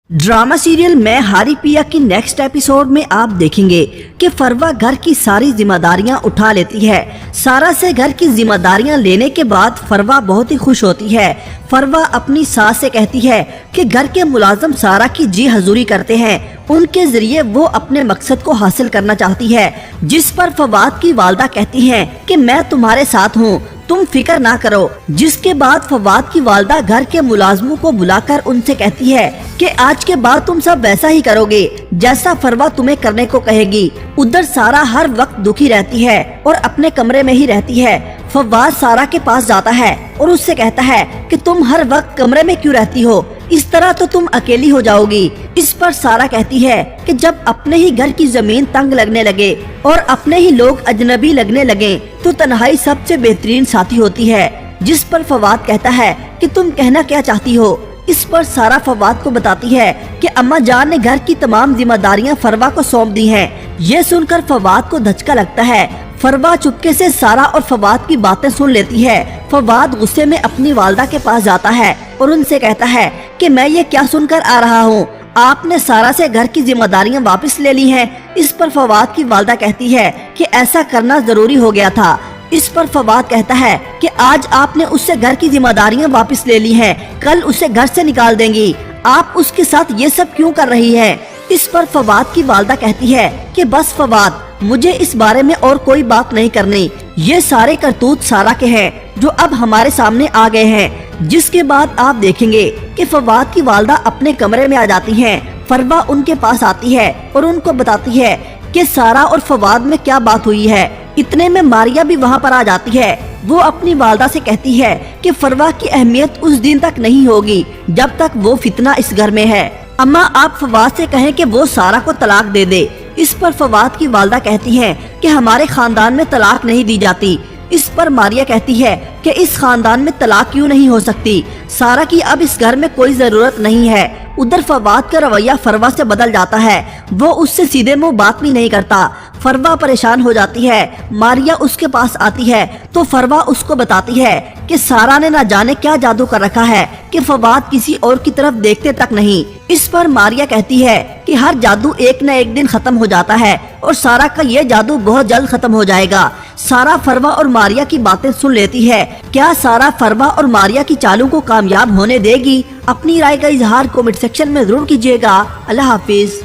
Drama serial मैं हारी पिया की नेक्स्ट एपिसोड में आप देखेंगे कि फरवा घर की सारी जिम्मेदारियां उठा लेती है। सारा से घर की जिम्मेदारियां लेने के बाद फरवा बहुत ही खुश होती है। फरवा अपनी सास से कहती है कि घर के मुलाजिम सारा की जी हजूरी करते हैं, उनके जरिए वो अपने मकसद को हासिल करना चाहती है। जिस पर फवाद की वालदा कहती हैं कि मैं तुम्हारे साथ हूँ, तुम फिक्र ना करो। जिसके बाद फवाद की वालदा घर के मुलाजमों को बुलाकर उनसे कहती है कि आज के बाद तुम सब वैसा ही करोगे जैसा फरवा तुम्हें करने को कहेगी। उधर सारा हर वक्त दुखी रहती है और अपने कमरे में ही रहती है। फवाद सारा के पास जाता है और उससे कहता है कि तुम हर वक्त कमरे में क्यों रहती हो, इस तरह तो तुम अकेली हो जाओगी। इस पर सारा कहती है कि जब अपने ही घर की जमीन तंग लगने लगे और अपने ही लोग अजनबी लगने लगे तो तन्हाई सबसे बेहतरीन साथी होती है। जिस पर फवाद कहता है कि तुम कहना क्या चाहती हो। इस पर सारा फवाद को बताती है कि अम्मा जान ने घर की तमाम जिम्मेदारियां फरवा को सौंप दी हैं। ये सुनकर फवाद को धचका लगता है। फरवा चुपके से सारा और फवाद की बातें सुन लेती है। फवाद गुस्से में अपनी वालदा के पास जाता है और उनसे कहता है कि मैं ये क्या सुनकर आ रहा हूँ, आपने सारा से घर की जिम्मेदारियां वापस ले ली हैं। इस पर फवाद की वालदा कहती है कि ऐसा करना जरूरी हो गया था। इस पर फवाद कहता है कि आज आपने उससे घर की जिम्मेदारियां वापस ले ली हैं, कल उसे घर से निकाल देंगी। आप उसके साथ ये सब क्यों कर रही हैं? इस पर फवाद की वालदा कहती है कि बस फवाद, मुझे इस बारे में और कोई बात नहीं करनी। ये सारे करतूत सारा के हैं जो अब हमारे सामने आ गए हैं। जिसके बाद आप देखेंगे कि फवाद की वालदा अपने कमरे में आ जाती हैं। फरवा उनके पास आती है और उनको बताती है कि सारा और फवाद में क्या बात हुई है। इतने में मारिया भी वहाँ पर आ जाती है। वो अपनी वालदा से कहती है कि फरवा की अहमियत उस दिन तक नहीं होगी जब तक वो फितना इस घर में है। अम्मा आप फवाद से कहें कि वो सारा को तलाक दे दे। इस पर फवाद की वालदा कहती है कि हमारे खानदान में तलाक नहीं दी जाती। इस पर मारिया कहती है कि इस खानदान में तलाक क्यों नहीं हो सकती, सारा की अब इस घर में कोई जरूरत नहीं है। उधर फवाद का रवैया फरवा से बदल जाता है। वो उससे सीधे मुंह बात भी नहीं करता। फरवा परेशान हो जाती है। मारिया उसके पास आती है तो फरवा उसको बताती है कि सारा ने ना जाने क्या जादू कर रखा है कि फवाद किसी और की तरफ देखते तक नहीं। इस पर मारिया कहती है कि हर जादू एक न एक दिन खत्म हो जाता है और सारा का ये जादू बहुत जल्द खत्म हो जाएगा। सारा फरवा और मारिया की बातें सुन लेती है। क्या सारा फरवा और मारिया की चालों को कामयाब होने देगी? अपनी राय का इजहार कमेंट सेक्शन में जरूर कीजिएगा। अल्लाह हाफिज।